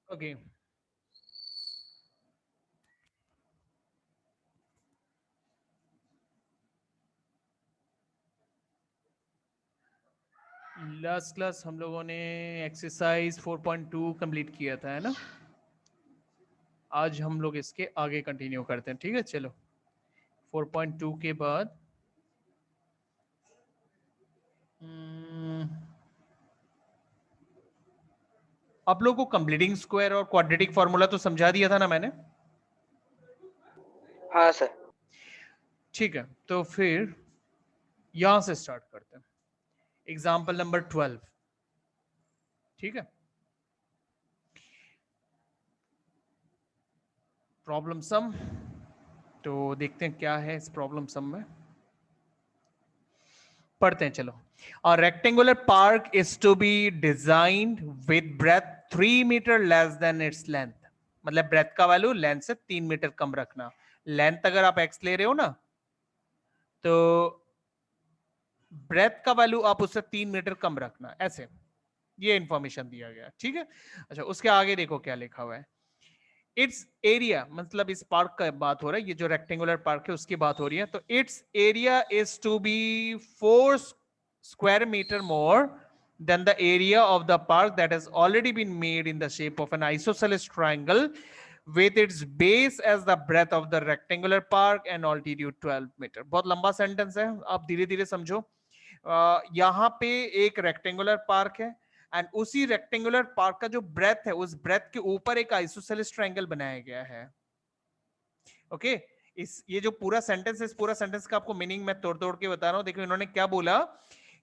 Okay, last class हम लोगों ने एक्सरसाइज 4.2 कंप्लीट किया था, है ना। आज हम लोग इसके आगे कंटिन्यू करते हैं, ठीक है। चलो 4.2 के बाद आप लोगों को कंप्लीटिंग स्क्वायर और क्वाड्रेटिक फॉर्मूला तो समझा दिया था ना मैंने। हाँ सर। ठीक है, तो फिर यहां से स्टार्ट करते हैं। एग्जाम्पल नंबर 12, ठीक है। प्रॉब्लम सम, तो देखते हैं क्या है इस प्रॉब्लम सम में, पढ़ते हैं चलो। A rectangular park is to be designed with breadth 3 metre less than its length. मतलब ब्रेथ का वैल्यू लेंथ से 3 मीटर कम रखना। लेंथ अगर आप x ले रहे हो ना, तो ब्रेथ का वैल्यू आप उससे 3 मीटर कम रखना, ऐसे ये इंफॉर्मेशन दिया गया, ठीक है। अच्छा, उसके आगे देखो क्या लिखा हुआ है। इट्स एरिया, मतलब इस पार्क का बात हो रहा है, ये जो रेक्टेंगुलर पार्क है उसकी बात हो रही है। तो its area is to be 4 square meter more than the area of the park that has already been made in the shape of an isosceles triangle with its base as the breadth of the rectangular park and altitude 12 metre. बहुत लंबा sentence है, आप धीरे धीरे समझो। यहां पे एक रेक्टेंगुलर पार्क है एंड उसी रेक्टेंगुलर पार्क का जो ब्रेथ है, उस ब्रेथ के ऊपर एक आइसोसेलेस ट्रायंगल बनाया गया है। ओके, इस ये जो पूरा सेंटेंस है, इस पूरा सेंटेंस का आपको मीनिंग मैं तोड़ तोड़ के बता रहा हूं। देखो इन्होंने क्या बोला,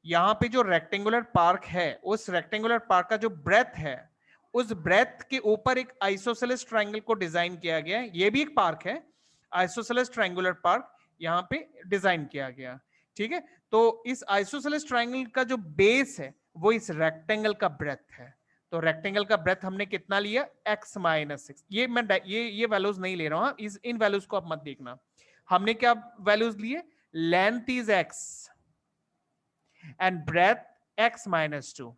यहां पे जो रेक्टेंगुलर पार्क है, उस रेक्टेंगुलर पार्क का जो ब्रेथ है, उस ब्रेथ के ऊपर एक आइसोसेलेस ट्रायंगल को डिजाइन किया गया है। ये भी एक पार्क है, आइसोसेलेस ट्रायंगुलर पार्क यहां पे डिजाइन किया गया, ठीक है। तो इस आइसोसेलेस ट्रायंगल का जो बेस है वो इस रेक्टेंगल का ब्रेथ है। तो रेक्टेंगल का ब्रेथ हमने कितना लिया, x माइनस 6। ये मैं ये वैल्यूज नहीं ले रहा हूं, इस इन वैल्यूज को आप मत देखना। हमने क्या वैल्यूज लिए, length is x and breadth x minus 2,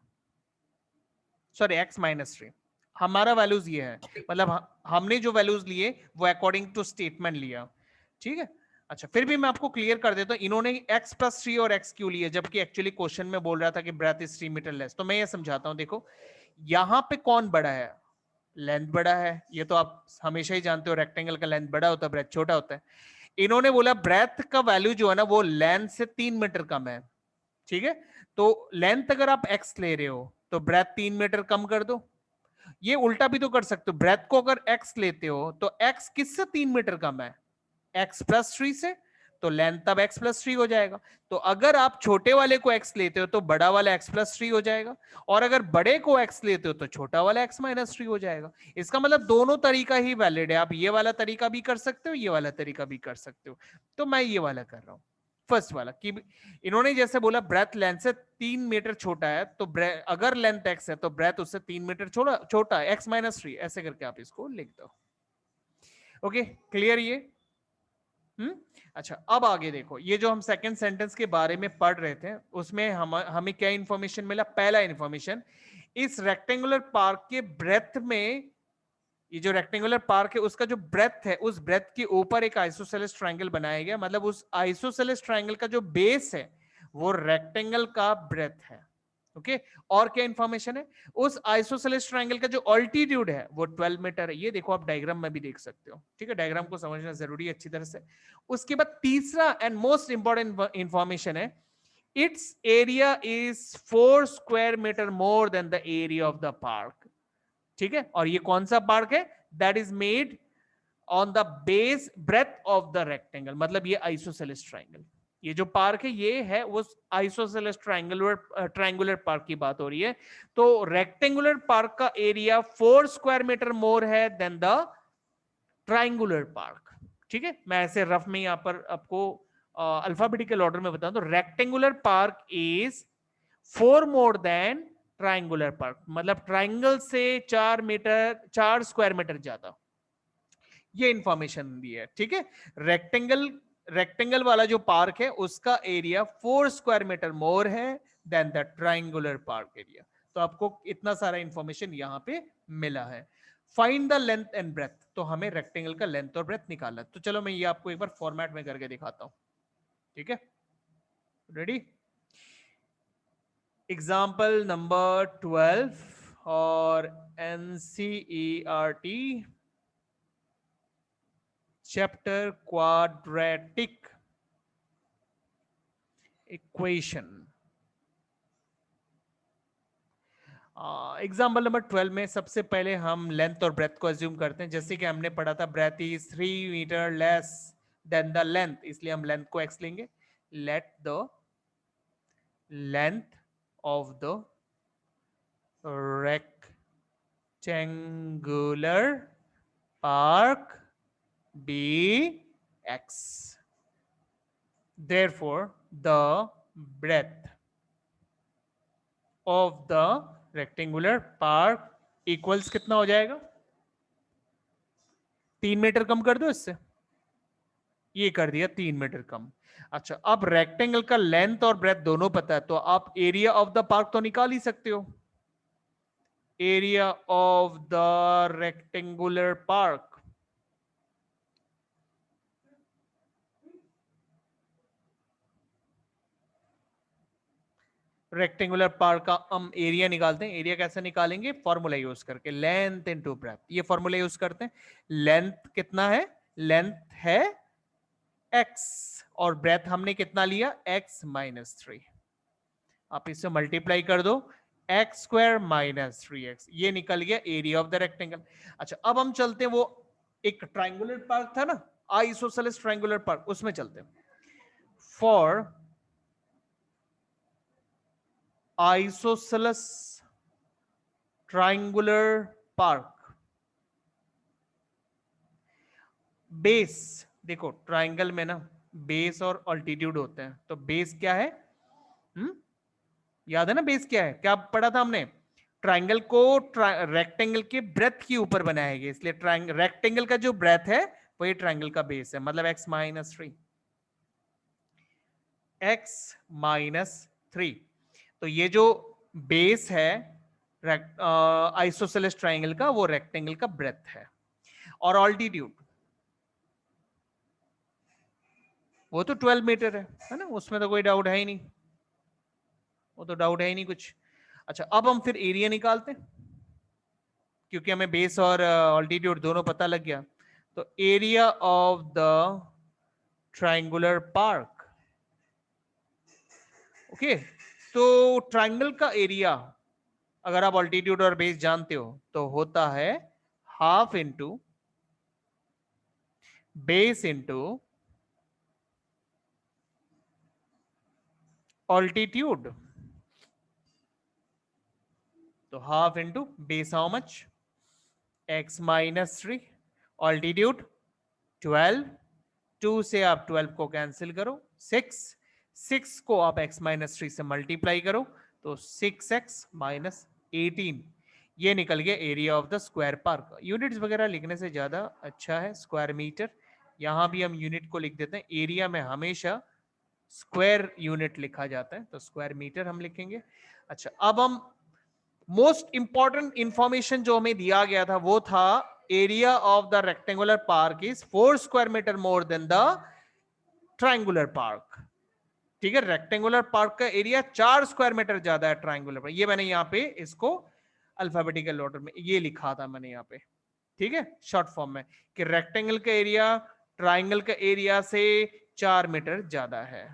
sorry x minus 3। हमारा वैल्यूज ये है, मतलब हमने जो वैल्यूज लिए वो अकॉर्डिंग टू स्टेटमेंट लिया, ठीक है। अच्छा, फिर भी मैं आपको क्लियर कर देता हूं, इन्होंने x प्लस 3 और x क्यों लिए, जबकि एक्चुअली क्वेश्चन में बोल रहा था कि ब्रेथ इज 3 मीटर लेस। तो मैं ये समझाता हूं, देखो यहां पे कौन बड़ा है, लेंथ बड़ा है। ये तो आप हमेशा ही जानते हो, रेक्टेंगल का लेंथ बड़ा होता है, ब्रेथ छोटा होता है। इन्होंने बोला ब्रेथ का वैल्यू जो है ना वो लेंथ से 3 मीटर कम है, ठीक है। तो लेंथ अगर आप x ले रहे हो तो ब्रेथ 3 मीटर कम कर दो। ये उल्टा भी तो कर सकते हो, ब्रेथ को अगर x लेते हो तो x किससे 3 मीटर कम है, x प्लस 3 से। तो लेंथ तब x प्लस 3 हो जाएगा। तो अगर आप छोटे वाले को x लेते हो तो बड़ा वाला x प्लस 3 हो जाएगा, और अगर बड़े को x लेते हो तो छोटा वाला x माइनस 3 हो जाएगा। इसका मतलब दोनों तरीका ही वैलिड है, आप ये वाला तरीका भी कर सकते हो, ये वाला तरीका भी कर सकते हो। तो मैं ये वाला कर रहा हूं, फर्स्ट वाला। कि इन्होंने जैसे बोला ब्रेथ लेंथ से 3 मीटर छोटा है, तो अगर लेंथ x है तो ब्रेथ उससे 3 मीटर छोटा है, x माइनस 3, ऐसे करके आप इसको लिख दो। ओके, क्लियर ये। अच्छा, अब आगे देखो, ये जो हम सेकंड सेंटेंस के बारे में पढ़ रहे थे उसमें हमें क्या इंफॉर्मेशन मिला। पहला इंफॉर्मेशन, इस रेक्टेंगुलर पार्क के ब्रेथ में, ये जो रेक्टेंगुलर पार्क है उसका जो ब्रेथ है, उस ब्रेथ के ऊपर एक आइसोसेलेस ट्रायंगल बनाया गया। मतलब उस आइसोसेलेस ट्रायंगल का जो बेस है वो रेक्टेंगल का ब्रेथ है। ओके, और क्या इंफॉर्मेशन है, उस आइसोसेलेस ट्रायंगल का जो ऑल्टीट्यूड है वो 12 मीटर है। ये देखो आप डायग्राम में भी देख सकते हो, ठीक है। डायग्राम को समझना जरूरी है अच्छी तरह से। उसके बाद तीसरा एंड मोस्ट इंपॉर्टेंट इंफॉर्मेशन है, its area is 4 square metre more than the area of the park, ठीक है। और ये कौन सा पार्क है, that is made on the base breadth of the rectangle, मतलब ये आइसोसेलेस ट्रायंगल। ये जो पार्क है ये है वो आइसोसेलेस ट्रायंगुलर पार्क की बात हो रही है। तो रेक्टेंगुलर पार्क का एरिया 4 स्क्वायर मीटर मोर है देन द ट्रायंगुलर पार्क, ठीक है। मैं ऐसे रफ में यहां पर आपको अल्फाबेटिकल ऑर्डर में बताऊं तो rectangular park is 4 more then triangular park, मतलब ट्रायंगल से 4 स्क्वायर मीटर ज्यादा। ये इंफॉर्मेशन दी है, ठीक है। रेक्टेंगल वाला जो पार्क है उसका एरिया 4 स्क्वायर मीटर मोर है than the triangular park area. तो आपको इतना सारा इंफॉर्मेशन यहां पे मिला है। Find the length and breadth, तो हमें रेक्टेंगल का लेंथ और ब्रेथ निकालना है। तो चलो मैं ये आपको एक बार फॉर्मेट में करके दिखाता हूं, ठीक है? रेडी? एग्जाम्पल नंबर 12 और NCERT chapter quadratic equation. Example number 12 में सबसे पहले हम लेंथ और ब्रेथ को अज्यूम करते हैं। जैसे कि हमने पढ़ा था breadth is 3 metre less than the length, इसलिए हम लेंथ को x लेंगे। Let the length of the rectangular park be x, therefore the breadth of the rectangular park equals कितना हो जाएगा? 3 मीटर कम कर दो इससे, ये कर दिया 3 मीटर कम। अच्छा, अब रेक्टेंगल का लेंथ और ब्रेथ दोनों पता है, तो आप एरिया ऑफ द पार्क तो निकाल ही सकते हो। Area of the rectangular park, rectangular park का हम एरिया निकालते हैं। एरिया कैसे निकालेंगे? फॉर्मूला यूज करके, लेंथ इनटू ब्रेथ, ये फॉर्मूला यूज करते हैं। लेंथ कितना है? लेंथ है x, और ब्रेथ हमने कितना लिया? x minus 3। आप इससे मल्टीप्लाई कर दो, एक्स स्क्वायर माइनस 3x, ये निकल गया एरिया ऑफ द रेक्टेंगल। अच्छा, अब हम चलते हैं, वो एक ट्राइंगुलर पार्क था ना, आइसोसेलेस ट्राइंगुलर पार्क, उसमें चलते हैं। For isosceles triangular park, base, देखो ट्राइंगल में ना बेस और ऑल्टीट्यूड होते हैं, तो बेस क्या है? याद है ना बेस क्या है? क्या पढ़ा था हमने? ट्राइंगल को रेक्टेंगल के ब्रेथ के ऊपर बनाया गया, इसलिए रेक्टेंगल का जो ब्रेथ है वही ट्राइंगल का बेस है, मतलब x माइनस 3, x माइनस 3। तो ये जो बेस है आइसोसेलेस ट्राइंगल का, वो रेक्टेंगल का ब्रेथ है। और ऑल्टीट्यूड वो तो 12 मीटर है ना, उसमें तो कोई डाउट है ही नहीं, वो तो डाउट है ही नहीं कुछ। अच्छा, अब हम फिर एरिया निकालते हैं, क्योंकि हमें बेस और ऑल्टीट्यूड दोनों पता लग गया। तो area of the triangular park, okay, तो ट्राइंगल का एरिया अगर आप ऑल्टीट्यूड और बेस जानते हो तो होता है half into base into altitude. तो half into base how much? x minus 3, altitude 12, 2 से आप 12 को कैंसिल करो, 6 को आप x माइनस 3 से मल्टीप्लाई करो, तो 6x माइनस 18, ये निकल गया area of the square park. Units वगैरह लिखने से ज्यादा अच्छा है स्क्वायर मीटर, यहां भी हम यूनिट को लिख देते हैं। एरिया में हमेशा स्क्वायर यूनिट लिखा जाता है, तो स्क्वायर मीटर हम लिखेंगे। अच्छा, अब हम मोस्ट इंपॉर्टेंट इंफॉर्मेशन जो हमें दिया गया था वो था area of the rectangular park is 4 square metre more than the triangular park. ठीक है, रेक्टेंगुलर पार्क का एरिया 4 स्क्वायर मीटर ज्यादा है ट्राइंगुलर पार्क। ये मैंने यहाँ पे इसको अल्फाबेटिकल ऑर्डर में ये लिखा था मैंने यहाँ पे, ठीक है, शॉर्ट फॉर्म में, कि रेक्टेंगल का एरिया ट्राइंगल का एरिया से 4 मीटर ज्यादा है।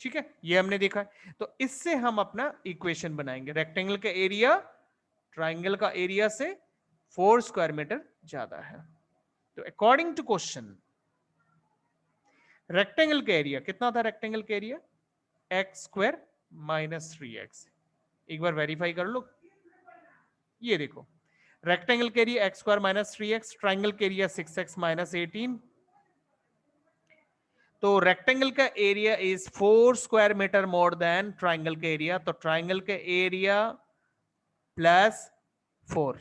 ठीक है, ये हमने देखा है। तो इससे हम अपना इक्वेशन बनाएंगे, रेक्टेंगल का एरिया ट्राइंगल का एरिया से 4 स्क्वायर मीटर ज्यादा है। तो अकॉर्डिंग टू क्वेश्चन, रेक्टेंगल का एरिया कितना था? रेक्टेंगल का area x square minus 3x। एक बार वेरीफाई कर लो, ये देखो रेक्टेंगल के area x square minus 3x, triangle के एरिया 6x माइनस 18। तो रेक्टेंगल का area is 4 square metre more than triangle का एरिया, तो ट्राइंगल का एरिया प्लस 4,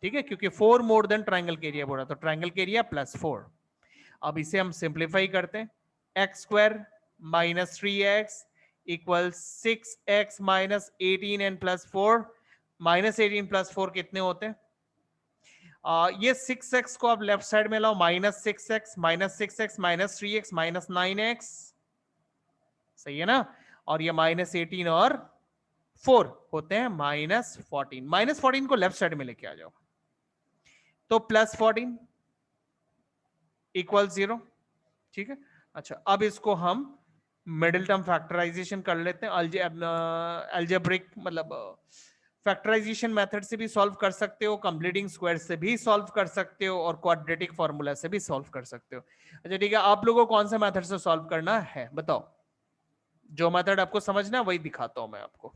ठीक है, क्योंकि 4 मोर देन ट्राइंगल का एरिया बोला, तो ट्राइंगल का एरिया प्लस 4। अब इसे हम सिंप्लीफाई करते हैं, x square minus 3x equal 6x minus 18 and plus 4, minus 18 plus 4 कितने होते हैं? ये 6x को आप लेफ्ट साइड में लाओ, minus 6x minus 6x minus 3x minus 9x, सही है ना? और ये माइनस 18 और 4 होते हैं माइनस 14, माइनस 14 को लेफ्ट साइड में लेके आ जाओ, तो प्लस 14 इक्वल 0, ठीक है। अच्छा, अब इसको हम मिडिल टर्म फैक्टराइजेशन कर लेते हैं, अलजेब्रिक मतलब फैक्टराइजेशन मेथड से भी सॉल्व कर सकते हो, कंप्लीटिंग स्क्वायर से भी सॉल्व कर सकते हो, और क्वाड्रेटिक फॉर्मूला से भी सॉल्व कर सकते हो। अच्छा ठीक है, आप लोगों को कौन सा मेथड से सॉल्व करना है बताओ? जो मेथड आपको समझना है वही दिखाता हूं मैं आपको।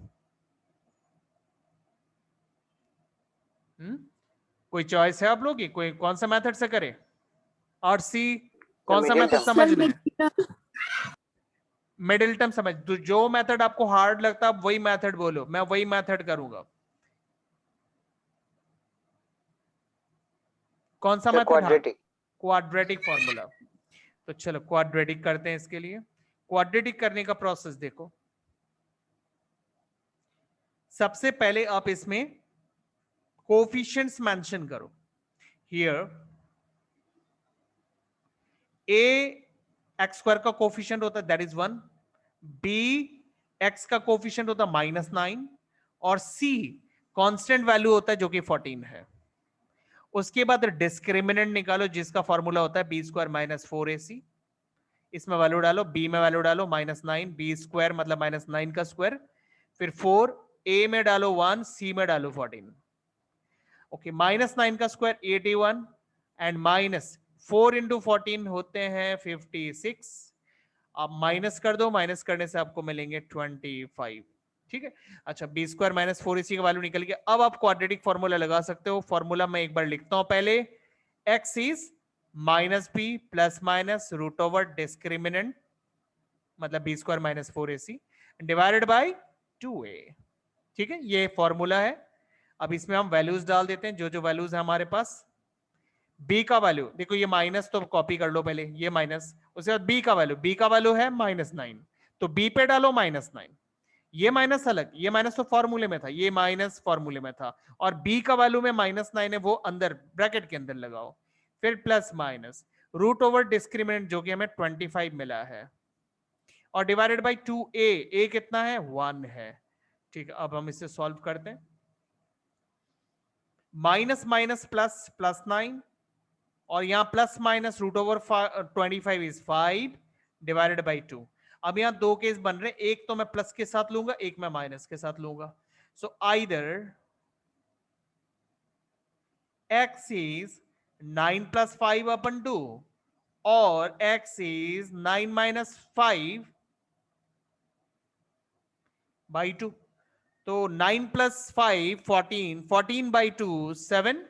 कोई चॉइस है आप लोग की? कोई कौन सा मेथड से करे? आरसी कौन सा मेथड समझना है? मिडिल टर्म समझ, तो जो मेथड आपको हार्ड लगता है वही मेथड बोलो, मैं वही मेथड करूंगा। कौन सा मेथड? क्वाड्रेटिक। Quadratic formula. तो चलो क्वाड्रेटिक करते हैं। इसके लिए क्वाड्रेटिक करने का प्रोसेस देखो, सबसे पहले आप इसमें कोफिशिएंट्स मेंशन करो। हियर ए एक्स स्क्वायर का कोफिशिएंट होता है दैट इज 1, बी एक्स का कोफिशिएंट होता है -9, और सी कांस्टेंट वैल्यू होता है जो कि 14 है। उसके बाद डिस्क्रिमिनेंट निकालो जिसका फॉर्मूला होता है बी स्क्वायर माइनस 4ac, इसमें वैल्यू डालो, बी में वैल्यू डालो -9, बी स्क्वायर मतलब -9 का स्क्वायर, फिर 4, ए में डालो 1, सी में डालो 14। ओके, -9 का स्क्वायर 81 एंड -4 इंटू 14 होते हैं 56। आप माइनस कर दो, माइनस करने से आपको मिलेंगे 25, ठीक है। अच्छा, बी स्क्वायर माइनस 4ac का वैल्यू निकल गया। अब आप क्वाड्रेटिक फॉर्मूला लगा सकते हो। फॉर्मूला मैं एक बार लिखता हूं पहले, x is minus b plus minus root over discriminant मतलब b square minus 4ac divided by 2a, ठीक है। ये फॉर्मूला है। अब इसमें हम वैल्यूज डाल देते हैं, जो जो वैल्यूज है हमारे पास। b का वैल्यू देखो, ये माइनस तो कॉपी कर लो पहले, ये माइनस, उसके बाद b का वैल्यू है -9, तो b पे डालो -9, ये माइनस अलग, ये माइनस तो फॉर्मूले में था, ये माइनस फॉर्मूले में था, और b का वैल्यू में -9 है वो अंदर ब्रैकेट के अंदर लगाओ, फिर plus minus root over discriminant जो कि हमें 25 मिला है, और डिवाइडेड बाई 2a, a कितना है 1 है, ठीक है। अब हम इसे सॉल्व करते हैं, माइनस माइनस प्लस प्लस 9, और यहां plus minus root over 25 is 5 divided by 2। अब यहां दो केस बन रहे हैं, एक तो मैं प्लस के साथ लूंगा, एक मैं माइनस के साथ लूंगा। So either x is 9 plus 5 अपन 2 और x इज 9 माइनस 5 बाई 2। तो 9 प्लस 5 14, 14 बाई 2 7,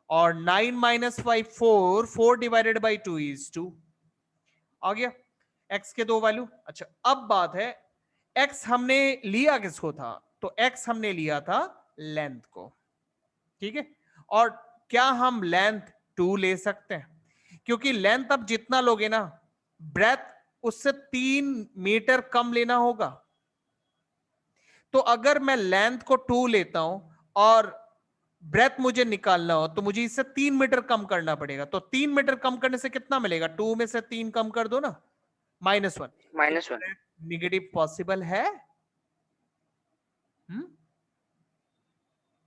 और 9 माइनस 5 4, 4 डिवाइडेड बाई 2 इज 2। आ गया x के दो वैल्यू। अच्छा, अब बात है x हमने लिया किसको था? तो x हमने लिया था लेंथ को, ठीक है। और क्या हम लेंथ 2 ले सकते हैं? क्योंकि लेंथ अब जितना लोगे ना, ब्रेथ उससे 3 मीटर कम लेना होगा। तो अगर मैं लेंथ को 2 लेता हूं और ब्रेथ मुझे निकालना हो, तो मुझे इससे 3 मीटर कम करना पड़ेगा। तो 3 मीटर कम करने से कितना मिलेगा? 2 में से 3 कम कर दो ना, -1। क्या -1। निगेटिव पॉसिबल है?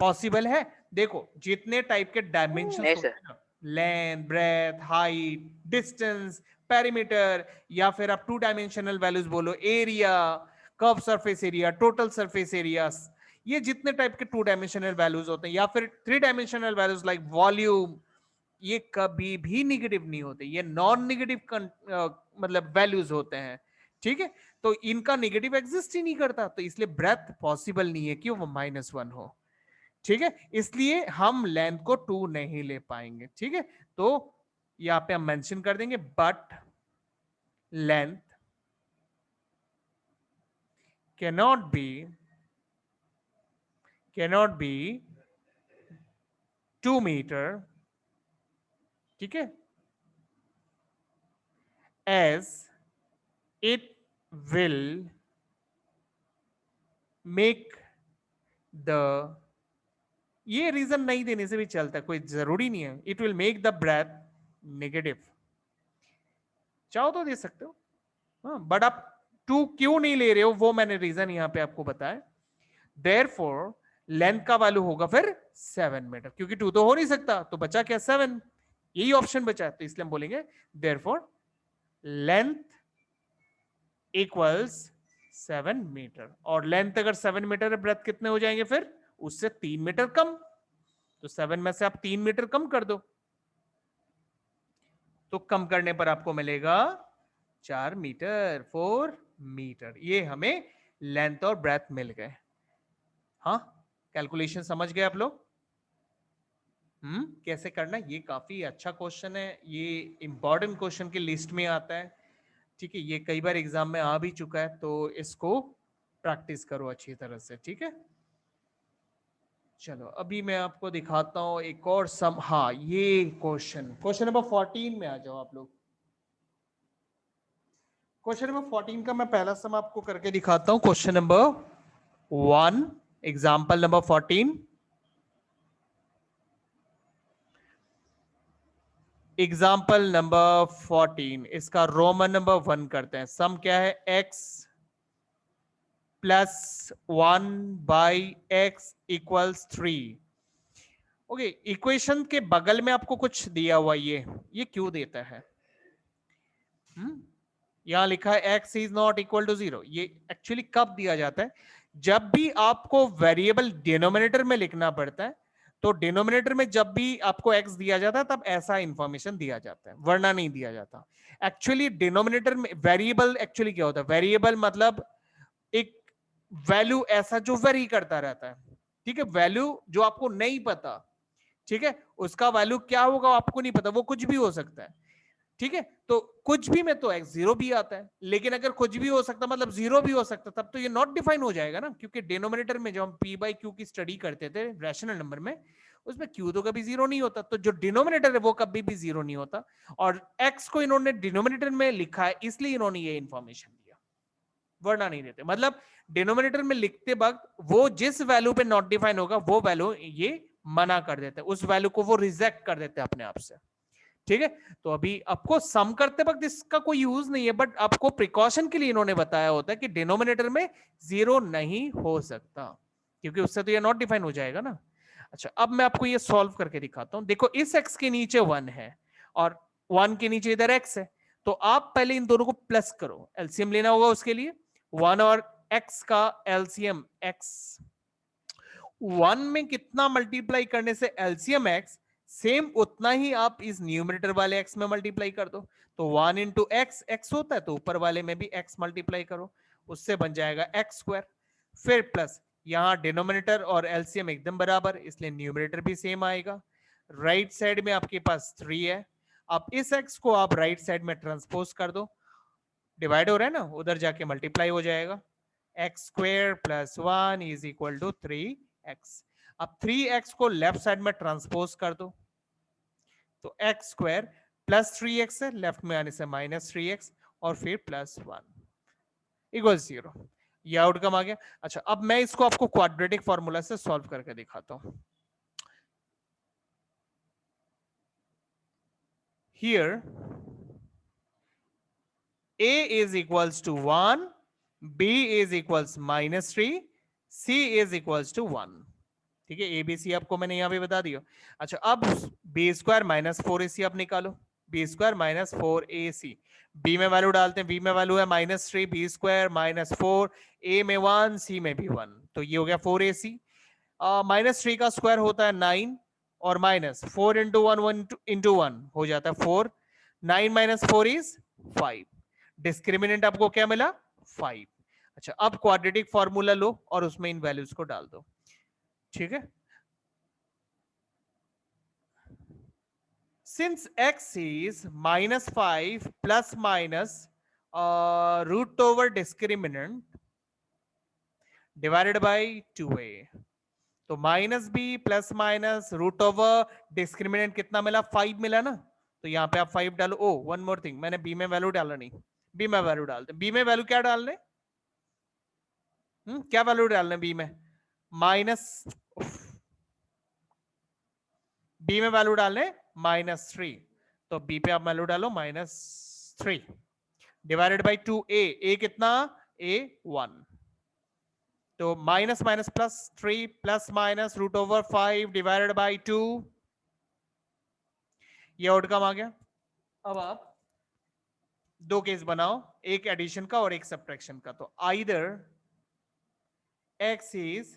पॉसिबल है। देखो, जितने टाइप के डायमेंशंस नहीं होते सर। हैं ना, length, breadth, height, distance, perimeter, या फिर आप 2 डायमेंशनल वैल्यूज बोलो, area, curve surface area, total surface area, ये जितने टाइप के 2 डायमेंशनल वैल्यूज होते हैं, या फिर 3 डायमेंशनल वैल्यूज लाइक वॉल्यूम, ये कभी भी निगेटिव नहीं होते, ये नॉन निगेटिव मतलब वैल्यूज होते हैं, ठीक है। तो इनका निगेटिव एग्जिस्ट ही नहीं करता, तो इसलिए ब्रेथ पॉसिबल नहीं है कि वो -1 हो, ठीक है। इसलिए हम लेंथ को 2 नहीं ले पाएंगे, ठीक है। तो यहां पे हम मेंशन कर देंगे, but length cannot be 2 metre, ठीक है, as it will make the, ये रीजन नहीं देने से भी चलता है, कोई जरूरी नहीं है, it will make the breadth negative, चाहो तो दे सकते हो, हाँ, बट आप टू क्यों नहीं ले रहे हो वो मैंने रीजन यहां पे आपको बताया। देयरफॉर लेंथ का वैल्यू होगा फिर 7 मीटर, क्योंकि 2 तो हो नहीं सकता, तो बचा क्या 7, यही ऑप्शन बचा है, तो इसलिए हम बोलेंगे देयरफॉर लेंथ इक्वल्स 7 मीटर, और लेंथ अगर 7 मीटर है, ब्रेथ कितने हो जाएंगे फिर उससे 3 मीटर कम, तो 7 में से आप 3 मीटर कम कर दो, तो कम करने पर आपको मिलेगा 4 मीटर, 4 मीटर, ये हमें लेंथ और ब्रेथ मिल गए। हाँ, कैलकुलेशन समझ गए आप लोग? कैसे करना, ये काफी अच्छा क्वेश्चन है, ये इंपॉर्टेंट क्वेश्चन की लिस्ट में आता है, ठीक है, ये कई बार एग्जाम में आ भी चुका है, तो इसको प्रैक्टिस करो अच्छी तरह से, ठीक है। चलो अभी मैं आपको दिखाता हूं एक और सम, हाँ ये क्वेश्चन नंबर 14 में आ जाओ आप लोग। क्वेश्चन नंबर 14 का मैं पहला सम आपको करके दिखाता हूं, question number 1, example number 14। Example number 14, इसका रोमन नंबर 1 करते हैं। सम क्या है, x plus 1 by x equals 3। Okay, equation के बगल में आपको कुछ दिया हुआ, ये क्यों देता है? यहां लिखा है x is not equal to 0, ये एक्चुअली कब दिया जाता है? जब भी आपको वेरिएबल डिनोमिनेटर में लिखना पड़ता है, तो डिनोमिनेटर में जब भी आपको x दिया जाता है तब ऐसा इंफॉर्मेशन दिया जाता है, वरना नहीं दिया जाता। एक्चुअली डिनोमिनेटर में वेरिएबल एक्चुअली क्या होता है? वेरिएबल मतलब एक वैल्यू ऐसा जो वेरी करता रहता है, ठीक है, वैल्यू जो आपको नहीं पता, ठीक है, उसका वैल्यू क्या होगा आपको नहीं पता, वो कुछ भी हो सकता है, ठीक है, तो कुछ भी में तो x जीरो भी आता है, लेकिन अगर कुछ भी हो सकता मतलब जीरो भी हो सकता, तब तो ये नॉट डिफाइन हो जाएगा ना, क्योंकि डिनोमिनेटर में जब हम p बाई क्यू की स्टडी करते थे रैशनल नंबर में, उसमें q तो कभी जीरो नहीं होता, तो जो डिनोमिनेटर है वो कभी भी जीरो नहीं होता, और x को इन्होंने डिनोमिनेटर में लिखा है इसलिए इन्होंने ये इंफॉर्मेशन दिया, वरना नहीं देते। मतलब डिनोमिनेटर में लिखते वक्त वो जिस वैल्यू पे नॉट डिफाइन होगा वो वैल्यू ये मना कर देते हैं, उस वैल्यू को वो रिजेक्ट कर देते हैं अपने आप से, ठीक है। तो अभी आपको सम करते वक्त इसका कोई यूज नहीं है, बट आपको प्रिकॉशन के लिए इन्होंने बताया होता है कि डिनोमिनेटर में जीरो नहीं हो सकता, क्योंकि उससे तो ये नॉट डिफाइन हो जाएगा ना। अच्छा, अब मैं आपको ये सॉल्व करके दिखाता हूं। देखो इस x के नीचे 1 है और 1 के नीचे इधर x है, तो आप पहले इन दोनों को प्लस करो, एलसीएम लेना होगा उसके लिए। 1 और x का एलसीएम x, 1 में कितना मल्टीप्लाई करने से एलसीएम x, सेम उतना ही आप इस न्यूमरेटर वाले x में मल्टीप्लाई कर दो, तो 1 इंटू एक्स एक्स होता है, तो ऊपर वाले में भी x मल्टीप्लाई करो, उससे बन जाएगा x स्क्वायर। फिर प्लस यहां डिनोमिनेटर और एलसीएम एकदम बराबर, इसलिए न्यूमरेटर भी सेम आएगा। राइट साइड में आपके पास 3 है, अब इस x को आप राइट साइड में ट्रांसपोज कर दो, डिवाइड हो रहा है ना, उधर जाके मल्टीप्लाई हो जाएगा, x square plus 1 is equal to 3x। अब 3x को लेफ्ट साइड में ट्रांसपोज कर दो, तो एक्स स्क्वायर प्लस 3x है, लेफ्ट में आने से माइनस 3x और फिर प्लस 1 इक्वल 0, ये आउटकम आ गया। अच्छा, अब मैं इसको आपको क्वाड्रेटिक फॉर्मूला से सॉल्व करके दिखाता हूं। Here a is equals to 1, b is equals minus 3, c is equals to 1, ठीक है, एबीसी आपको मैंने यहां पे बता दिया। अच्छा, अब बी स्क्वायर माइनस 4ac आप निकालो, b square minus 4ac, b में वैल्यू डालते हैं, बी में वैल्यू है minus 3, b square minus 4, a में 1, सी में भी 1, तो ये हो गया 4ac। माइनस 3 का स्क्वायर होता है 9, और माइनस 4 इंटू 1 इंटू 1 हो जाता है 4, 9 माइनस 4 इज 5, डिस्क्रिमिनेंट आपको क्या मिला 5। अच्छा, अब क्वाड्रेटिक फॉर्मूला लो और उसमें इन वैल्यूज को डाल दो, ठीक है। Since x is minus 5 plus minus root over discriminant divided by 2a, तो minus b plus minus root over discriminant कितना मिला 5 मिला ना, तो यहां पे आप 5 डालो। ओ वन मोर थिंग, मैंने बी में वैल्यू डाला नहीं, बी में वैल्यू डालते, बी में वैल्यू क्या डालने, क्या वैल्यू डालना है बी में? माइनस, बी में वैल्यू डालने -3, तो बी पे आप वैल्यू डालो -3 डिवाइडेड बाई 2a, a कितना? a 1, तो minus minus +3 plus minus √5 divided by 2, ये आउटकम आ गया। अब आप दो केस बनाओ, एक एडिशन का और एक सब्ट्रैक्शन का। तो either x is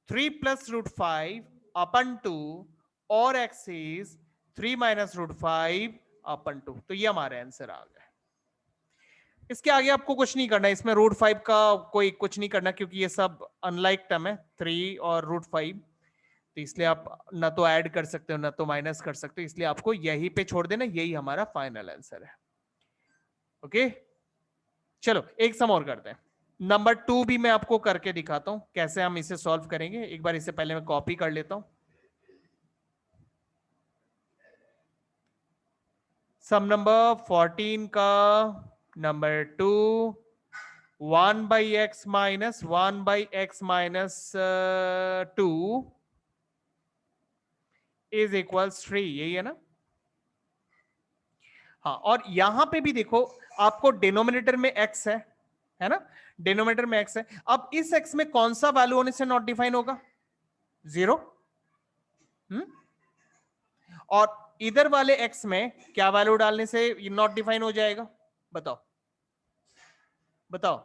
3 plus √5 upon 2 और x is 3 minus √5 upon 2। तो ये हमारा आंसर आ गया। इसके आगे आपको कुछ नहीं करना, इसमें √5 का कोई कुछ नहीं करना, क्योंकि ये सब अनलाइक टर्म है 3 और √5, तो इसलिए आप ना तो ऐड कर सकते हो ना तो माइनस कर सकते हो, इसलिए आपको यही पे छोड़ देना, यही हमारा फाइनल आंसर है। ओके, चलो एक सम और करते हैं। नंबर 2 भी मैं आपको करके दिखाता हूं कैसे हम इसे सॉल्व करेंगे। एक बार इसे पहले मैं कॉपी कर लेता हूं। सम नंबर 14 का number 2, 1/x minus 1/x minus 2 is equals 3, यही है ना? हाँ, और यहां पे भी देखो आपको डिनोमिनेटर में x है ना? डिनोमिनेटर में x है। अब इस x में कौन सा वैल्यू होने से नॉट डिफाइन होगा? 0। और इधर वाले x में क्या वैल्यू डालने से ये नॉट डिफाइन हो जाएगा? बताओ बताओ।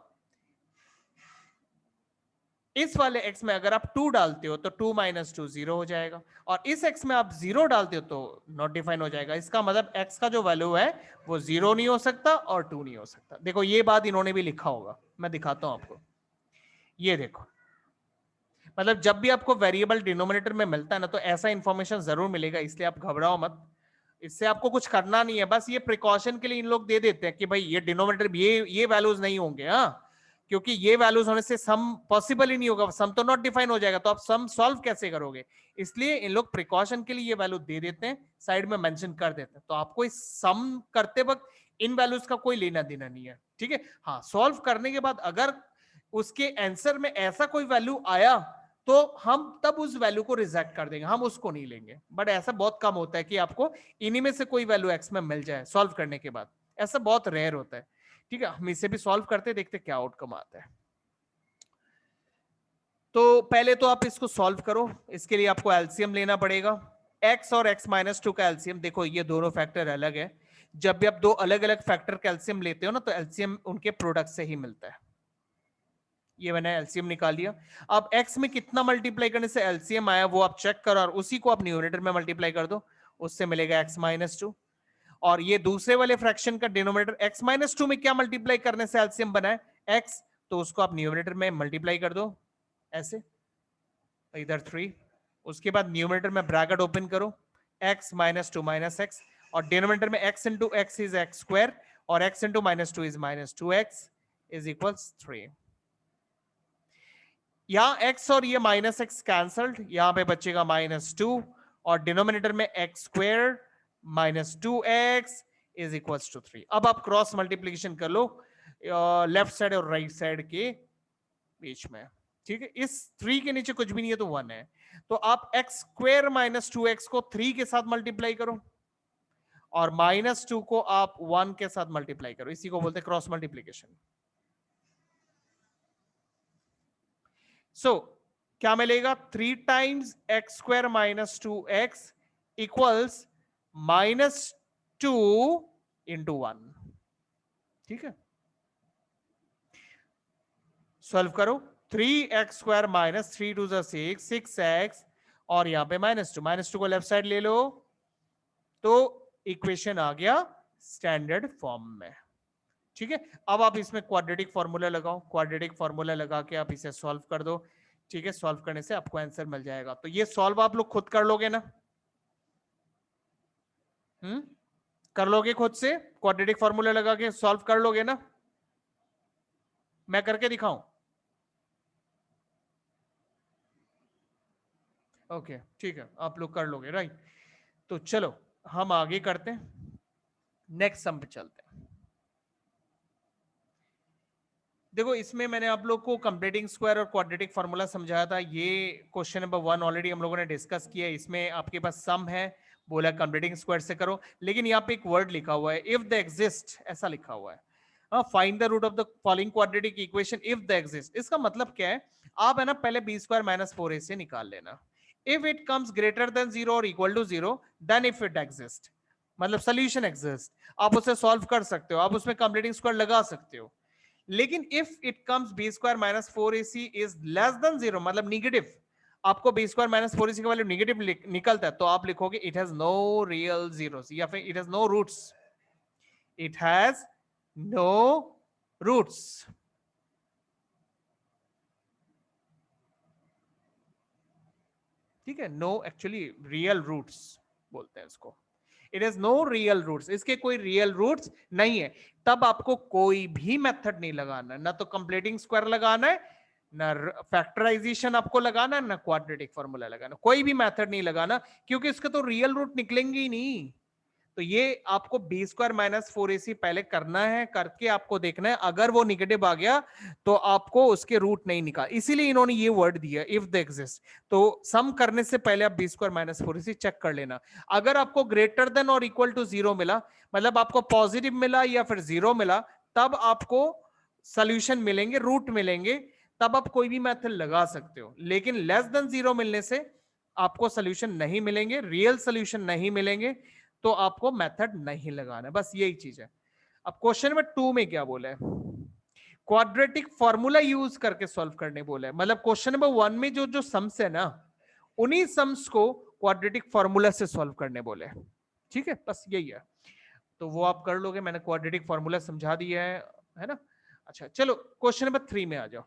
इस वाले x में अगर आप 2 डालते हो तो 2 - 2 0 हो जाएगा, और इस x में आप 0 डालते हो तो नॉट डिफाइन हो जाएगा। इसका मतलब x का जो वैल्यू है वो 0 नहीं हो सकता और 2 नहीं हो सकता। देखो ये बात इन्होंने भी लिखा होगा, मैं दिखाता हूं आपको। ये देखो, मतलब जब भी आपको वेरिएबल डिनोमिनेटर में मिलता है ना, तो ऐसा इंफॉर्मेशन जरूर मिलेगा, इसलिए आप घबराओ मत। इससे आपको कुछ करना नहीं है, बस ये प्रिकॉशन के लिए इन लोग दे देते हैं कि भाई ये डिनोमिनेटर ये वैल्यूज नहीं होंगे। हाँ, क्योंकि ये वैल्यूज होने से सम पॉसिबल ही नहीं होगा, सम तो नॉट डिफाइन हो जाएगा, तो आप सम सॉल्व कैसे करोगे? इसलिए इन लोग प्रिकॉशन के लिए ये वैल्यू दे देते हैं, साइड में मेंशन कर देते हैं, तो आपको इस सम करते वक्त इन वैल्यूज का कोई लेना देना नहीं है। ठीक है, हाँ, सॉल्व करने के बाद अगर उसके आंसर में ऐसा कोई वैल्यू आया तो हम तब उस वैल्यू को रिजेक्ट कर देंगे, हम उसको नहीं लेंगे। बट ऐसा बहुत कम होता है कि आपको इन्हीं में से कोई वैल्यू एक्स में मिल जाए सॉल्व करने के बाद, ऐसा बहुत रेयर होता है। ठीक है, हम इसे भी सॉल्व करते देखते क्या आउटकम आता है। तो पहले तो आप इसको सॉल्व करो, इसके लिए आपको एलसीएम लेना पड़ेगा। x और x-2 का एलसीएम, देखो ये दोनों फैक्टर अलग है। जब भी आप दो अलग अलग फैक्टर का एलसीएम लेते हो ना, तो एलसीएम उनके प्रोडक्ट से ही मिलता है। ये मैंने एलसीएम निकाल लिया। अब x में कितना मल्टीप्लाई करने से एलसीएम आया वो आप चेक करो, और उसी को आप न्यूमरेटर में मल्टीप्लाई कर दो, उससे मिलेगा x-2। और ये दूसरे वाले फ्रैक्शन का डिनोमिनेटर x-2 में क्या मल्टीप्लाई करने से एलसीएम बना है? x, तो उसको आप न्यूमरेटर में मल्टीप्लाई कर दो ऐसे, इधर 3। उसके बाद न्यूमरेटर में ब्रैकेट ओपन करो, x-2 - x, और डिनोमिनेटर में x into x is x², और x into -2 is -2x is equals 3। यहां x और ये -x कैंसल्ड, यहां पे बचेगा -2, और डिनोमिनेटर में x² - 2x is equals to 3। अब आप क्रॉस मल्टीप्लीकेशन कर लो लेफ्ट साइड और राइट साइड के बीच में। ठीक है, इस 3 के नीचे कुछ भी नहीं है तो 1 है, तो आप x² - 2x को 3 के साथ मल्टीप्लाई करो, और -2 को आप 1 के साथ मल्टीप्लाई करो, इसी को बोलते हैं क्रॉस मल्टीप्लीकेशन। सो क्या मिलेगा? 3 times x² - 2x equals -2 into 1। ठीक है, सॉल्व करो। 3x² - 3 2 6, 6x, और यहां पे -2 को लेफ्ट साइड ले लो, तो इक्वेशन आ गया स्टैंडर्ड फॉर्म में। ठीक है, अब आप इसमें क्वाड्रेटिक फॉर्मूला लगाओ, क्वाड्रेटिक फॉर्मूला लगा के आप इसे सॉल्व कर दो। ठीक है, सॉल्व करने से आपको आंसर मिल जाएगा। तो ये सॉल्व आप लोग खुद कर लोगे ना? कर लोगे खुद से? क्वाड्रेटिक फॉर्मूला लगा के सॉल्व कर लोगे ना? मैं करके दिखाऊं? ओके, ठीक है, आप लोग कर लोगे, राइट। तो चलो हम आगे करते हैं, नेक्स्ट सम पे चलते हैं। देखो इसमें मैंने आप लोग को कंप्लीटिंग स्क्वायर और क्वाड्रेटिक फार्मूला समझाया था। ये क्वेश्चन नंबर 1 ऑलरेडी हम लोगों ने डिस्कस किया है। इसमें आपके पास सम है, बोला कंप्लीटिंग स्क्वायर से करो, लेकिन यहाँ पे एक वर्ड लिखा हुआ है इफ द एग्जिस्ट, ऐसा लिखा हुआ है। Find the root of the following quadratic equation if the exist. इसका मतलब क्या है, आप है ना पहले बी स्क्वायर माइनस 4ac से निकाल लेना। If it comes greater than 0 और equal to 0 then if it exist, मतलब सोल्यूशन एग्जिस्ट, आप उसे सॉल्व कर सकते हो, आप उसमें कंप्लीटिंग स्क्वायर लगा सकते हो। लेकिन if it comes b square minus 4ac is less than 0, मतलब निगेटिव, आपको बी स्क्वायर माइनस 4ac का वैल्यू निगेटिव निकलता है, तो आप लिखोगे it has no real zeros या फिर it has no roots. It has no roots. ठीक है, नो एक्चुअली रियल रूट्स बोलते हैं इसको। It has no real roots, इसके कोई रियल रूट्स नहीं है। तब आपको कोई भी मेथड नहीं लगाना, ना तो कंप्लीटिंग स्क्वायर लगाना है, ना फैक्टराइजेशन आपको लगाना है, ना क्वाड्रेटिक फार्मूला लगाना, कोई भी मेथड नहीं लगाना, क्योंकि इसके तो रियल रूट निकलेंगे ही नहीं। तो ये आपको बी स्क्वायर माइनस 4ac पहले करना है, करके आपको देखना है, अगर वो निगेटिव आ गया तो आपको उसके रूट नहीं निकाल, इसीलिए इन्होंने ये वर्ड दिया इफ द एग्जिस्ट। तो सम करने से पहले आप B square minus 4ac check कर लेना। अगर आपको ग्रेटर देन और इक्वल टू 0 मिला, मतलब आपको पॉजिटिव मिला या फिर 0 मिला, तब आपको सोल्यूशन मिलेंगे, रूट मिलेंगे, तब आप कोई भी मेथड लगा सकते हो। लेकिन लेस देन 0 मिलने से आपको सोल्यूशन नहीं मिलेंगे, रियल सोल्यूशन नहीं मिलेंगे, तो आपको मेथड नहीं लगाना, बस यही चीज है। अब क्वेश्चन नंबर 2 में क्या बोला है, क्वाड्रेटिक फॉर्मूला यूज करके सॉल्व करने बोला है। मतलब क्वेश्चन नंबर 1 में जो जो सम्स है ना, उन्हीं सम्स को क्वाड्रेटिक फॉर्मूला से सॉल्व करने बोले। ठीक है, बस यही है, तो वो आप कर लोगे, मैंने क्वाड्रेटिक फॉर्मूला समझा दिया है ना। अच्छा चलो क्वेश्चन नंबर 3 में आ जाओ।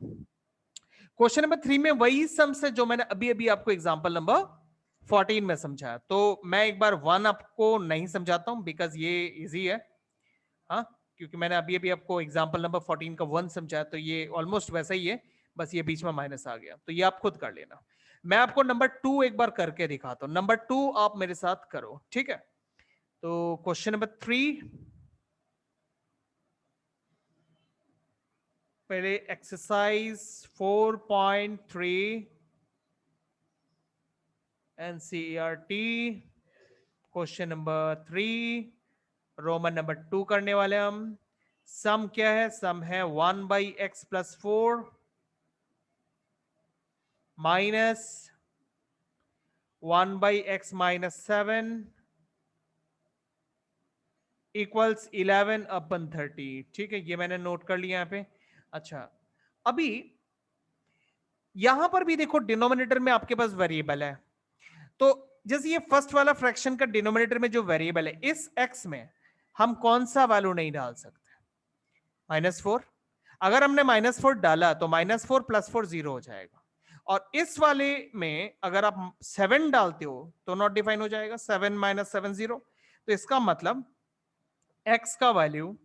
क्वेश्चन नंबर 3 में वही सम्स है जो मैंने अभी अभी आपको एग्जांपल नंबर 14 में समझाया। तो मैं एक बार 1 आपको नहीं समझाता हूं, बिकॉज ये इजी है। हाँ, क्योंकि मैंने अभी अभी आपको एग्जांपल नंबर 14 का 1 समझाया, तो ये ऑलमोस्ट वैसा ही है, बस ये बीच में माइनस आ गया, तो ये आप खुद कर लेना। मैं आपको नंबर 2 एक बार करके दिखाता हूं। नंबर 2 आप मेरे साथ करो, ठीक है। तो क्वेश्चन नंबर 3, पहले exercise 4.3 NCERT question number 3 Roman number 2 करने वाले हम। सम क्या है, सम है 1/x+4 माइनस 1/x-7 इक्वल्स 11/30। ठीक है, ये मैंने नोट कर लिया यहाँ पे। अच्छा, अभी यहां पर भी देखो डिनोमिनेटर में आपके पास वेरिएबल है, तो जैसे ये फर्स्ट वाला फ्रैक्शन का डिनोमिनेटर में जो वेरिएबल है, इस x में हम कौन सा वैल्यू नहीं डाल सकते, -4। अगर हमने -4 डाला तो -4 + 4 0 हो जाएगा। और इस वाले में अगर आप 7 डालते हो तो नॉट डिफाइन हो जाएगा, 7 - 7 0। तो इसका मतलब x का वैल्यू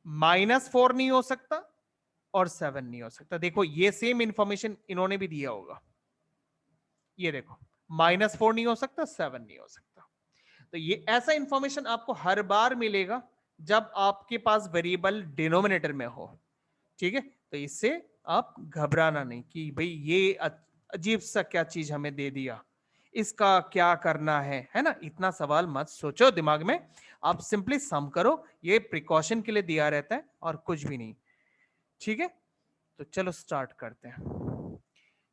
-4 नहीं हो सकता और 7 नहीं हो सकता। देखो ये सेम इंफॉर्मेशन इन्होंने भी दिया होगा, ये देखो -4 नहीं हो सकता, 7 नहीं हो सकता। तो ये ऐसा इंफॉर्मेशन आपको हर बार मिलेगा जब आपके पास वेरिएबल डिनोमिनेटर में हो। ठीक है, तो इससे आप घबराना नहीं कि भाई ये अजीब सा क्या चीज हमें दे दिया, इसका क्या करना है ना, इतना सवाल मत सोचो दिमाग में, आप सिंपली सम करो, ये प्रिकॉशन के लिए दिया रहता है और कुछ भी नहीं। ठीक है, तो चलो स्टार्ट करते हैं।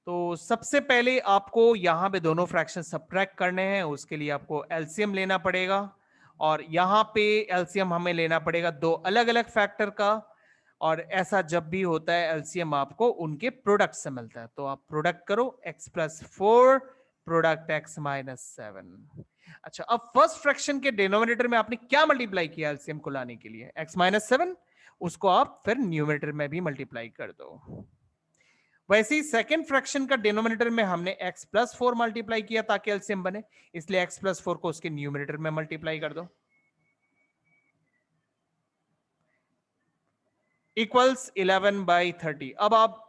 तो सबसे पहले आपको यहां पे दोनों फ्रैक्शन सब्ट्रैक्ट करने हैं, उसके लिए आपको एलसीएम लेना पड़ेगा, और यहां पे एलसीएम हमें लेना पड़ेगा दो अलग अलग फैक्टर का, और ऐसा जब भी होता है एलसीएम आपको उनके प्रोडक्ट से मिलता है। तो आप प्रोडक्ट करो, x+4 प्रोडक्ट x-7। अच्छा, अब फर्स्ट फ्रैक्शन के डिनोमिनेटर में आपने क्या मल्टीप्लाई किया एलसीएम को लाने के लिए, x-7, उसको आप फिर न्यूमरेटर में भी मल्टीप्लाई कर दो। वैसे ही सेकेंड फ्रैक्शन का डिनोमिनेटर में हमने x+4 मल्टीप्लाई किया ताकि एलसीएम बने, इसलिए x+4 को उसके न्यूमरेटर में मल्टीप्लाई कर दो, इक्वल्स 11/30। अब आप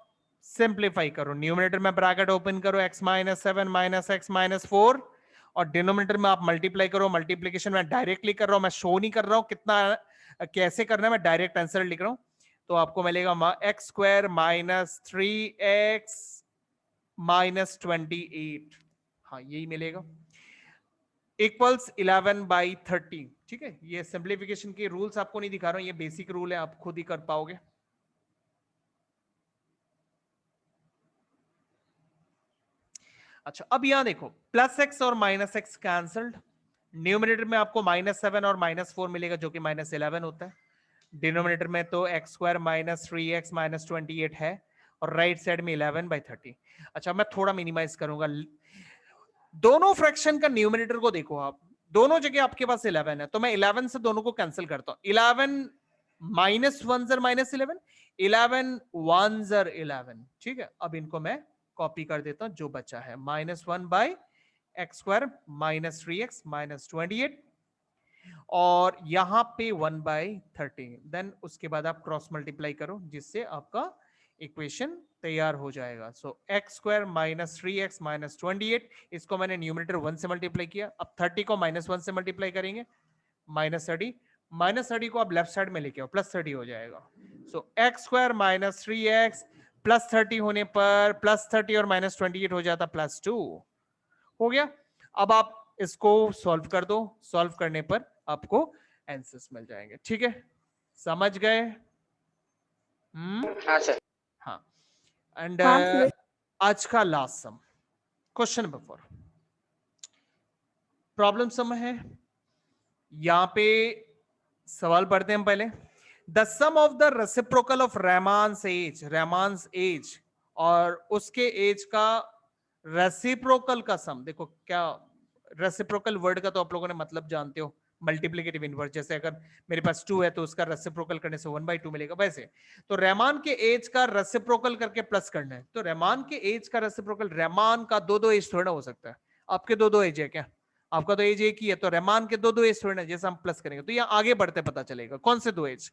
सिंप्लीफाई करो, न्यूमरेटर में ब्रैकेट ओपन करो, x-7 - x-4, और डिनोमिनेटर में आप मल्टीप्लाई करो। मल्टीप्लीकेशन में डायरेक्टली कर रहा हूं, मैं शो नहीं कर रहा हूं कितना कैसे करना है, मैं डायरेक्ट आंसर लिख रहा हूं। तो आपको मिलेगा x square minus 3x minus 28, हाँ यही मिलेगा, इक्वल्स 11/30। ठीक है, ये सिंप्लीफिकेशन के रूल्स आपको नहीं दिखा रहा हूं, ये बेसिक रूल है, आप खुद ही कर पाओगे। अच्छा, अब यहां देखो प्लस एक्स और माइनस एक्स कैंसल्ड, न्यूमिनेटर में आपको -7 और -4 मिलेगा जो कि -11 होता है, डिनोमिनेटर में तो x square minus 3x minus 28 है, और राइट साइड में 11/30। अच्छा, मैं थोड़ा मिनिमाइज करूंगा, दोनों फ्रैक्शन का न्यूमिनेटर को देखो आप, दोनों जगह आपके पास 11 है, तो मैं 11 से दोनों को कैंसिल करता हूं, 11 माइनस 1 जर माइनस 11, 11 1 जर 11। ठीक है, अब इनको मैं कॉपी कर देता हूं, जो बचा है -1/x² माइनस 3x माइनस 28, और यहां पे 1/30, देन उसके बाद आप क्रॉस मल्टीप्लाई करो जिससे आपका इक्वेशन तैयार हो जाएगा। So x square minus 3x minus 28, इसको मैंने न्यूमिनेटर 1 से मल्टीप्लाई किया, अब 30 को -1 से मल्टीप्लाई करेंगे, -30, -30 को आप लेफ्ट साइड में लेके आओ, +30 हो जाएगा। So x square minus 3x +30 होने पर +30 और -28 हो जाता +2 हो गया। अब आप इसको सॉल्व कर दो, सॉल्व करने पर आपको आंसर्स मिल जाएंगे। ठीक है, समझ गए? हाँ सर। हाँ, एंड हाँ सर। आज का last sum, question number 4, problem sum है। यहां पे सवाल पढ़ते हैं हम पहले। The sum of the reciprocal of Rahman's age और उसके एज का रेसिप्रोकल का सम, देखो क्या रेसिप्रोकल वर्ड का तो आप लोगों ने मतलब जानते हो, मल्टीप्लिकेटिव इनवर्स, जैसे अगर मेरे पास 2 है तो उसका रेसिप्रोकल करने से 1/2 मिलेगा, वैसे तो रहमान के एज का रेसिप्रोकल करके प्लस करना है। तो रहमान के एज का रेसिप्रोकल, रहमान का दो एज थोड़ा हो सकता है, आपके दो एज है क्या? आपका तो एज एक ही है, तो रहमान के दो एज थोड़े ना, जैसे हम प्लस करेंगे तो यहाँ आगे बढ़ते पता चलेगा कौन से दो एज।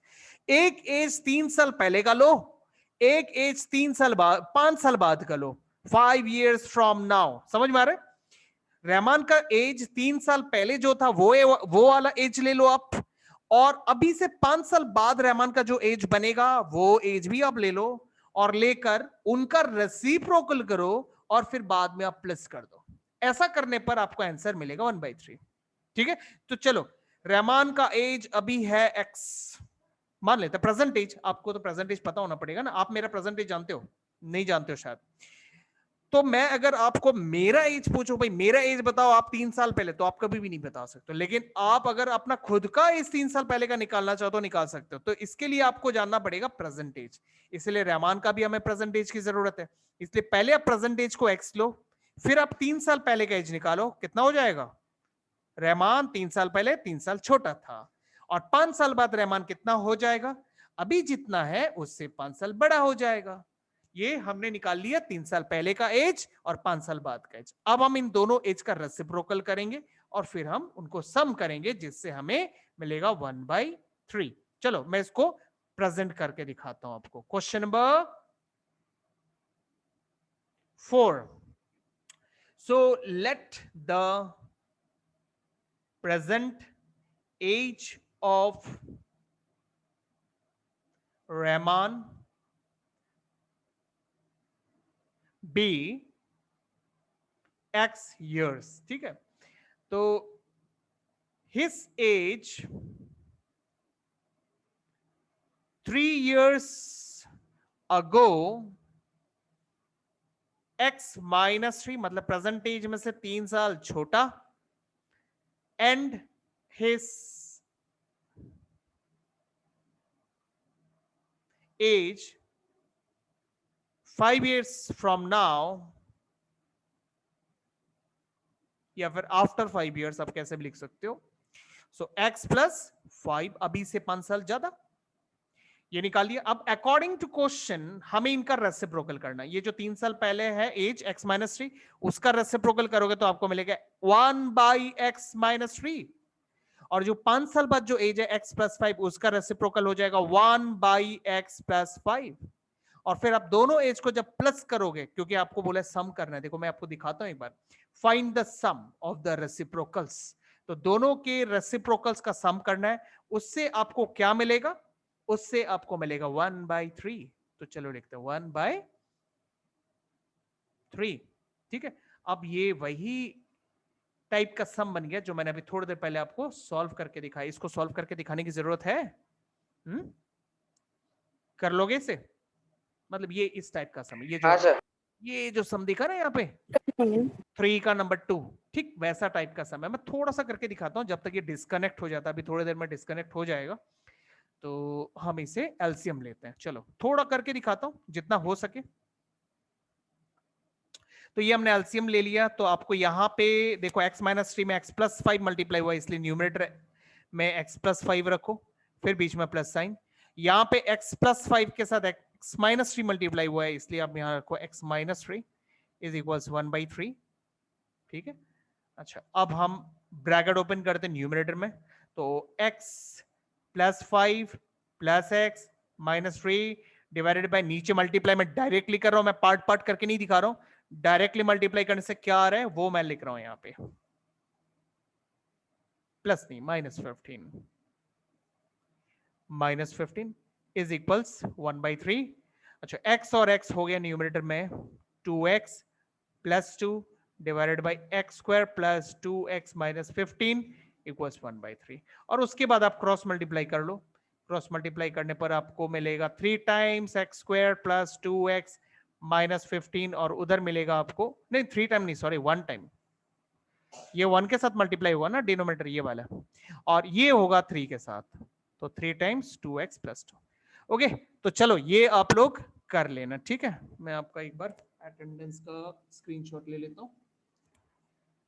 एक एज 3 साल पहले का लो, एक एज 3 साल बाद 5 साल बाद का लो, 5 years फ्रॉम नाउ। समझ में आ रहा है? रहमान का एज 3 साल पहले जो था वो वाला एज ले लो आप, और अभी से 5 साल बाद रहमान का जो एज बनेगा वो एज भी आप ले लो, और लेकर उनका रेसिप्रोकल करो, और फिर बाद में आप प्लस कर दो। ऐसा करने पर आपको आंसर मिलेगा 1/3। ठीक है, तो चलो, रहमान का एज अभी है x, मान लेते प्रेजेंट एज, आपको तो प्रेजेंट एज पता होना पड़ेगा ना, आप मेरा प्रेजेंट एज जानते हो? नहीं जानते हो शायद। तो मैं अगर आपको मेरा एज पूछो, भाई मेरा एज बताओ आप 3 साल पहले, तो आप कभी भी नहीं बता सकते, लेकिन आप अगर अपना खुद का एज 3 साल पहले का निकालना चाहो तो निकाल सकते हो। तो इसके लिए आपको जानना पड़ेगा प्रेजेंट एज, इसलिए रहमान का भी हमें प्रेजेंट एज की जरूरत है, इसलिए पहले आप प्रेजेंट एज को एक्स लो, फिर आप 3 साल पहले का एज निकालो, कितना हो जाएगा? रहमान 3 साल पहले 3 साल छोटा था, और 5 साल बाद रहमान कितना हो जाएगा? अभी जितना है उससे 5 साल बड़ा हो जाएगा। ये हमने निकाल लिया 3 साल पहले का एज और 5 साल बाद का एज। अब हम इन दोनों एज का रेसिप्रोकल करेंगे और फिर हम उनको सम करेंगे, जिससे हमें मिलेगा 1/3। चलो मैं इसको प्रेजेंट करके दिखाता हूं आपको। Question number 4, so let the present age of Rahman be x years। ठीक है, तो his age 3 years ago x minus 3, मतलब प्रेजेंट एज में से 3 साल छोटा, and his age 5 years from now, या फिर आफ्टर 5 years, आप कैसे भी लिख सकते हो। सो x प्लस 5, अभी से 5 साल ज्यादा, ये निकालिए। अब अकॉर्डिंग टू क्वेश्चन हमें इनका रेसिप्रोकल करना है। ये जो 3 साल पहले है एज x माइनस 3, उसका रेसिप्रोकल करोगे तो आपको मिलेगा 1/x माइनस 3, और जो 5 साल बाद जो एज है x प्लस 5, उसका रेसिप्रोकल हो जाएगा 1/x प्लस 5। और फिर आप दोनों एज को जब प्लस करोगे, क्योंकि आपको बोला सम करना है, देखो मैं आपको दिखाता हूं एक बार, find the sum of the reciprocals, तो दोनों के रेसिप्रोकल्स का सम करना है, उससे आपको क्या मिलेगा? उससे आपको मिलेगा 1/3। तो चलो लिखते हैं 1/3। ठीक है, अब ये वही टाइप का सम बन गया जो मैंने अभी थोड़ी देर पहले आपको सॉल्व करके दिखाया। इसको सॉल्व करके दिखाने की जरूरत है? कर लोगे इसे? मतलब ये इस टाइप का सम, ये जो सम दिखा ना यहाँ पे 3 का नंबर 2, ठीक वैसा टाइप का सम है। मैं थोड़ा सा करके दिखाता हूं जब तक ये डिस्कनेक्ट हो जाता है। अभी थोड़ी देर में डिस्कनेक्ट हो जाएगा, तो हम इसे एलसीएम लेते हैं। चलो थोड़ा करके दिखाता हूं जितना हो सके। तो ये हमने एलसीएम ले लिया। तो आपको यहाँ पे देखो x माइनस 3 में x प्लस 5 मल्टीप्लाई हुआ, इसलिए न्यूमरेटर में x प्लस 5 रखो, फिर बीच में प्लस साइन। यहाँ पे x प्लस 5 के साथ x माइनस 3 मल्टीप्लाई हुआ है, इसलिए आप यहाँ रखो x माइनस 3 इज इक्वल्स 1/3। ठीक है, अच्छा अब हम ब्रैकेट ओपन करते हैं न्यूमरेटर में। तो x plus 5 plus x minus 3 divided by, नीचे मल्टीप्लाई में डायरेक्टली कर रहा हूं, मैं पार्ट पार्ट करके नहीं दिखा रहा हूं। डायरेक्टली मल्टीप्लाई करने से क्या आ रहा है वो मैं लिख रहा हूं यहां पे, प्लस नहीं -15 इज इक्वल्स 1/3। अच्छा x और x हो गया न्यूमरेटर में 2x plus 2 divided by x square plus 2x minus 15 equals 1/3। और उसके बाद आप क्रॉस मल्टीप्लाई कर लो। क्रॉस मल्टीप्लाई करने पर आपको मिलेगा 3 times x square plus 2x minus 15, और उधर मिलेगा आपको नहीं 3 टाइम नहीं, सॉरी 1 टाइम, ये 1 के साथ मल्टीप्लाई हुआ ना डिनोमिनेटर ये वाला, और ये होगा 3 के साथ, तो 3 टाइम्स 2x प्लस 2। ओके, तो चलो ये आप लोग कर लेना। ठीक है, मैं आपका एक बार अटेंडेंस का स्क्रीनशॉट ले लेता हूं,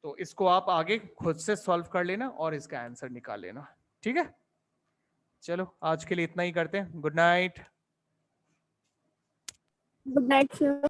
तो इसको आप आगे खुद से सॉल्व कर लेना और इसका आंसर निकाल लेना। ठीक है, चलो आज के लिए इतना ही करते हैं। Good night. Good night sir.